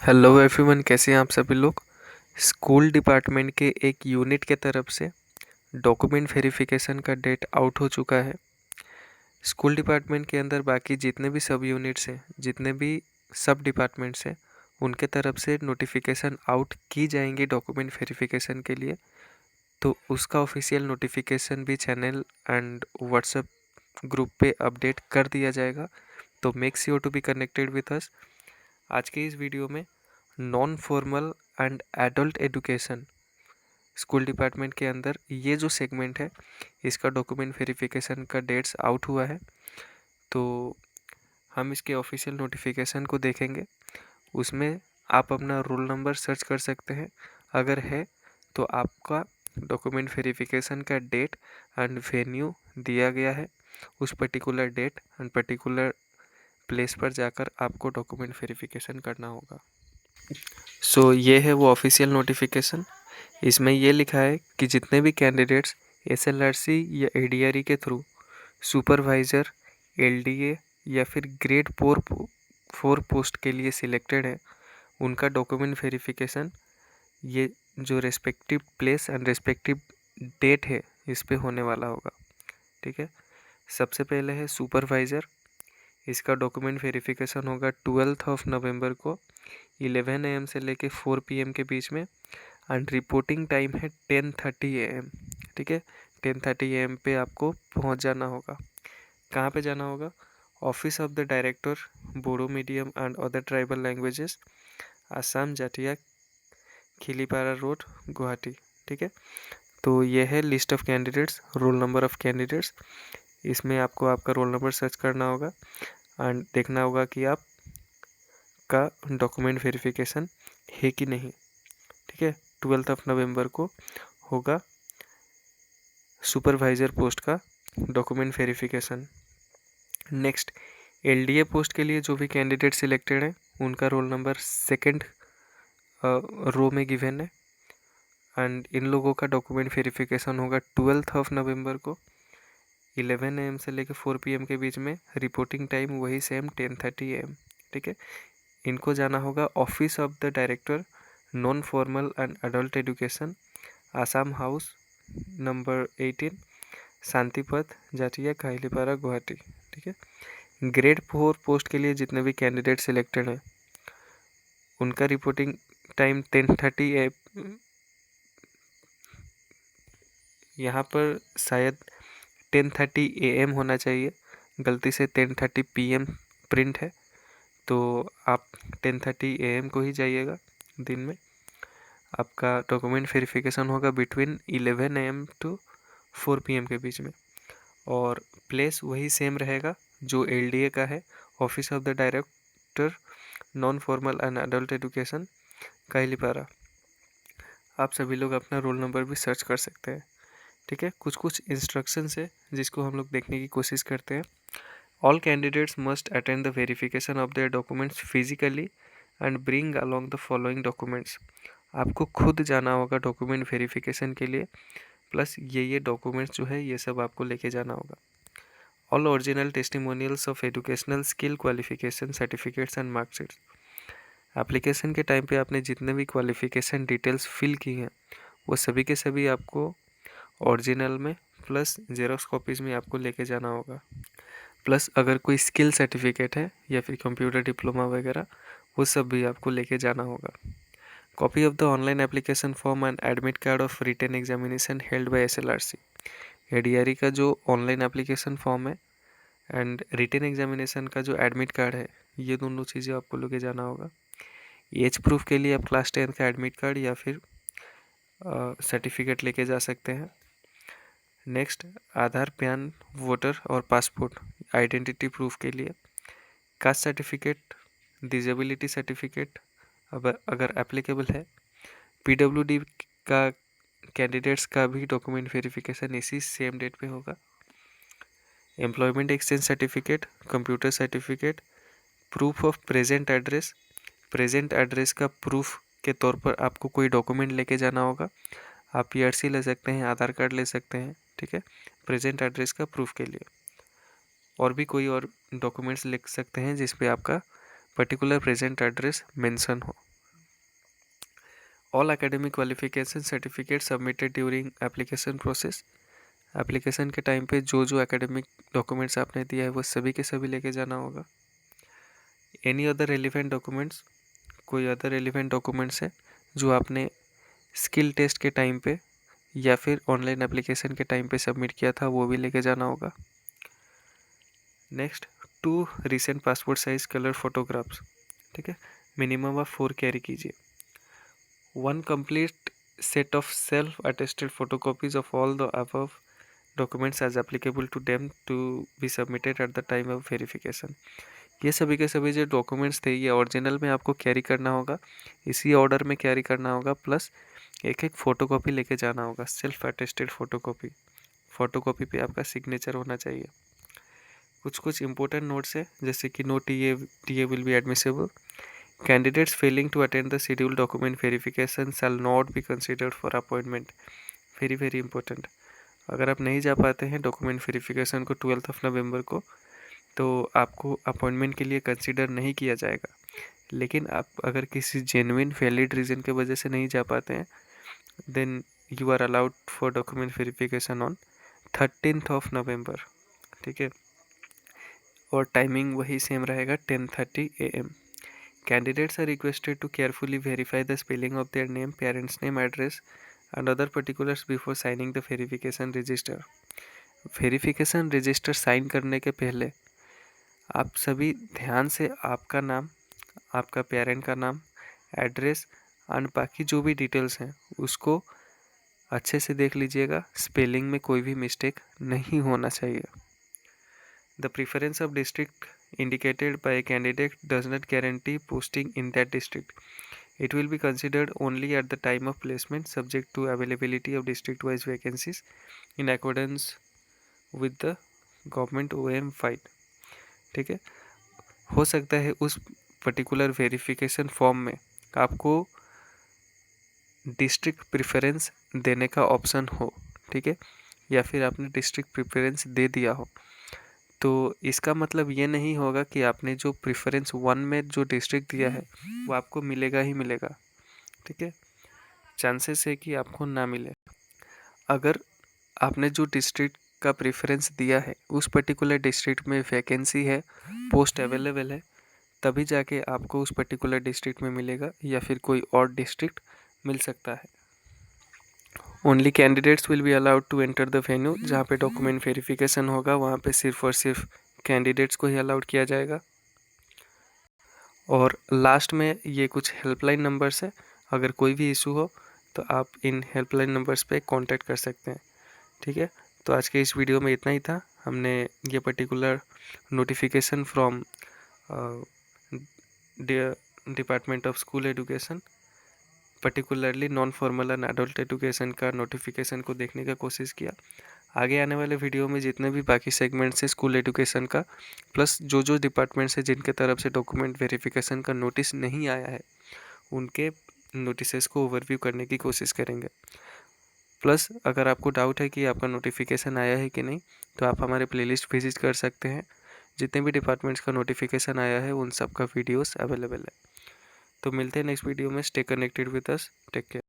Hello everyone, कैसे हैं आप सभी लोग। स्कूल डिपार्टमेंट के एक यूनिट के तरफ से डॉक्यूमेंट वेरिफिकेशन का डेट आउट हो चुका है। स्कूल डिपार्टमेंट के अंदर बाकी जितने भी सब यूनिट्स हैं, जितने भी सब डिपार्टमेंट्स हैं, उनके तरफ से नोटिफिकेशन आउट की जाएंगी डॉक्यूमेंट वेरिफिकेशन के लिए। तो उसका ऑफिशियल नोटिफिकेशन भी चैनल एंड व्हाट्सएप ग्रुप पे अपडेट कर दिया जाएगा। तो make sure to be connected with us. आज के इस वीडियो में non formal and adult education school department के अंदर ये जो सेगमेंट है, इसका डॉक्यूमेंट वेरिफिकेशन का डेट्स आउट हुआ है। तो हम इसके ऑफिशियल नोटिफिकेशन को देखेंगे। उसमें आप अपना रोल नंबर सर्च कर सकते हैं। अगर है तो आपका डॉक्यूमेंट वेरिफिकेशन का डेट एंड वेन्यू दिया गया है। उस particular date and particular place पर जाकर आपको डॉक्यूमेंट वेरिफिकेशन करना होगा। ये है वो ऑफिशियल नोटिफिकेशन। इसमें ये लिखा है कि जितने भी कैंडिडेट्स एसएलआरसी या एडीआरई के थ्रू सुपरवाइज़र, एलडीए या फिर ग्रेड 4 पोस्ट के लिए सिलेक्टेड है, उनका डॉक्यूमेंट वेरिफिकेशन ये जो respective place and respective date है, इस पे होने वाला होगा। ठीक है। सबसे पहले है सुपरवाइज़र। इसका डॉक्यूमेंट वेरिफिकेशन होगा 12 नवंबर को 11 AM से लेके 4 PM के बीच में। एंड रिपोर्टिंग टाइम है 10:30 AM। ठीक है। 10:30 AM पे आपको पहुंच जाना होगा। कहाँ पे जाना होगा? Office of the director, Bodo medium and other tribal languages, Assam Jatia, Khilipara road, Guwahati. ठीक है। तो ये है list of candidates, roll number of candidates. इसमें आपको आपका रोल नंबर सर्च करना होगा एंड देखना होगा कि आप का डॉक्यूमेंट वेरिफिकेशन है कि नहीं। ठीक है। 12 नवंबर को होगा सुपरवाइज़र पोस्ट का document verification. Next, LDA post के लिए जो भी कैंडिडेट सिलेक्टेड हैं, उनका रोल नंबर सेकंड रो में गिवन है। एंड इन लोगों का डॉक्यूमेंट वेरिफिकेशन होगा 12 नवंबर को 11 AM से लेकर 4 PM के बीच में। रिपोर्टिंग टाइम वही सेम 10:30 AM। ठीक है। इनको जाना होगा office of the director, non formal and adult education, Assam house number 18, Shantipath, Jatia, Kahilipara, Guwahati. ठीक है। ग्रेड 4 पोस्ट के लिए जितने भी कैंडिडेट सिलेक्टेड हैं, उनका रिपोर्टिंग टाइम 10:30 AM। यहाँ पर शायद 10:30 AM होना चाहिए, गलती से 10:30 PM प्रिंट है, तो आप 10:30 AM को ही जाइएगा। दिन में आपका डॉक्यूमेंट वेरिफिकेशन होगा बिटवीन 11 AM टू 4 PM के बीच में। और प्लेस वही सेम रहेगा जो एलडीए का है, office of the director, non formal and adult education, Kahilipara. आप सभी लोग अपना रोल नंबर भी सर्च कर सकते हैं। ठीक है। कुछ कुछ इंस्ट्रक्शंस है जिसको हम लोग देखने की कोशिश करते हैं। All candidates must attend the verification of their documents physically and bring along the following documents. आपको खुद जाना होगा डॉक्यूमेंट वेरिफिकेशन के लिए, प्लस ये डॉक्यूमेंट्स जो है ये सब आपको लेके जाना होगा। All original testimonials of educational skill, qualification certificates and marksheets. Application के टाइम पे आपने जितने भी क्वालिफिकेशन डिटेल्स फिल की हैं, वो सभी के सभी आपको ओरिजिनल में प्लस जेरोक्स कॉपीज़ में आपको लेके जाना होगा। प्लस अगर कोई स्किल सर्टिफिकेट है या फिर कंप्यूटर डिप्लोमा वगैरह, वो सब भी आपको लेके जाना होगा। Copy of the online application form and admit card of written examination held by SLRC. ADRE का जो ऑनलाइन एप्लीकेशन फॉर्म है एंड रिटन एग्जामिनेशन का जो एडमिट कार्ड है, ये दोनों चीज़ें आपको लेके जाना होगा। एज प्रूफ के लिए आप क्लास 10 का एडमिट कार्ड या फिर सर्टिफिकेट लेके जा सकते हैं। नेक्स्ट, आधार, पैन, वोटर और पासपोर्ट आइडेंटिटी प्रूफ के लिए। कास्ट सर्टिफिकेट, डिजेबिलिटी सर्टिफिकेट अगर एप्लीकेबल है। पीडब्ल्यूडी का कैंडिडेट्स का भी डॉक्यूमेंट वेरिफिकेशन इसी सेम डेट पे होगा। Employment exchange certificate, computer certificate, proof of present address का प्रूफ के तौर पर आपको कोई डॉक्यूमेंट लेके जाना होगा। आप पीआरसी ले सकते हैं, आधार कार्ड ले सकते हैं। ठीक है। प्रेजेंट एड्रेस का प्रूफ के लिए और भी कोई और डॉक्यूमेंट्स लिख सकते हैं जिस पे आपका पर्टिकुलर प्रेजेंट एड्रेस मेंशन हो। All academic qualification certificate submitted during application process. Application के टाइम पे जो जो एकेडमिक डॉक्यूमेंट्स आपने दिया है वो सभी के सभी लेके जाना होगा। एनी अदर रेलिवेंट डॉक्यूमेंट्स, कोई अदर रेलिवेंट डॉक्यूमेंट्स है जो आपने स्किल टेस्ट के टाइम पे या फिर ऑनलाइन एप्लीकेशन के टाइम पे सबमिट किया था वो भी लेके जाना होगा। Next, 2 recent passport size colour photographs, ठीक है, मिनिमम ऑफ 4 कैरी कीजिए। 1 complete set of self attested photocopies of all the above documents as applicable to them to be submitted at the time of verification. ये सभी के सभी जो documents थे ये ओरिजिनल में आपको कैरी करना होगा, इसी ऑर्डर में कैरी करना होगा, प्लस एक एक फ़ोटोकॉपी लेके जाना होगा, सेल्फ अटेस्टेड फ़ोटोकॉपी। फ़ोटोकॉपी पे आपका सिग्नेचर होना चाहिए। कुछ इंपॉर्टेंट नोट्स है, जैसे कि no TA will be admissible. Candidates failing to attend the schedule document verification shall not be considered for appointment. Very very important. अगर आप नहीं जा पाते हैं डॉक्यूमेंट वेरिफिकेशन को 12 नवंबर को, तो आपको अपॉइंटमेंट के लिए कंसिडर नहीं किया जाएगा। लेकिन आप अगर किसी जेन्युइन वैलिड रीज़न के वजह से नहीं जा पाते हैं, then you are allowed for document verification on 13 November, ठीक है। और टाइमिंग वही सेम रहेगा 10:30 AM। Candidates are requested to carefully verify the spelling of their name, parents name, address and other particulars before signing the verification register. Verification register sign करने के पहले आप सभी ध्यान से आपका नाम, आपका पेरेंट का नाम, एड्रेस एंड बाकी जो भी डिटेल्स हैं उसको अच्छे से देख लीजिएगा। स्पेलिंग में कोई भी मिस्टेक नहीं होना चाहिए। The preference of district indicated by a candidate does not guarantee posting in that district. It will be considered only at the time of placement, subject to availability of district-wise vacancies in accordance with the government OM file, ठीक है। हो सकता है उस particular verification form में आपको district preference देने का ऑप्शन हो, ठीक है, या फिर आपने डिस्ट्रिक्ट प्रेफरेंस दे दिया हो, तो इसका मतलब ये नहीं होगा कि आपने जो प्रेफरेंस 1 में जो डिस्ट्रिक्ट दिया है वो आपको मिलेगा ही मिलेगा, ठीक है। चांसेस है कि आपको ना मिले। अगर आपने जो डिस्ट्रिक्ट का प्रेफरेंस दिया है उस पर्टिकुलर डिस्ट्रिक्ट में वैकेंसी है, पोस्ट अवेलेबल है, तभी जाके आपको उस पर्टिकुलर डिस्ट्रिक्ट में मिलेगा, या फिर कोई और डिस्ट्रिक्ट मिल सकता है। Only candidates will be allowed to enter the venue. जहाँ पे डॉक्यूमेंट वेरिफिकेशन होगा वहाँ पे सिर्फ और सिर्फ कैंडिडेट्स को ही अलाउड किया जाएगा। और लास्ट में ये कुछ हेल्पलाइन नंबर्स है, अगर कोई भी इशू हो तो आप इन हेल्पलाइन नंबर्स पे कांटेक्ट कर सकते हैं, ठीक है। तो आज के इस वीडियो में इतना ही था। हमने ये particular notification from department of school education, particularly non formal and adult education का नोटिफिकेशन को देखने का कोशिश किया। आगे आने वाले वीडियो में जितने भी बाकी सेगमेंट्स हैं स्कूल एजुकेशन का, प्लस जो जो डिपार्टमेंट्स हैं जिनके तरफ से डॉक्यूमेंट वेरिफिकेशन का नोटिस नहीं आया है उनके नोटिसेस को ओवरव्यू करने की कोशिश करेंगे। प्लस अगर आपको डाउट है कि आपका नोटिफिकेशन आया है कि नहीं, तो आप हमारे प्लेलिस्ट विजिट कर सकते हैं। जितने भी डिपार्टमेंट्स का नोटिफिकेशन आया है उन सब का वीडियोस अवेलेबल है। तो मिलते हैं नेक्स्ट वीडियो में। Stay connected with us, take care.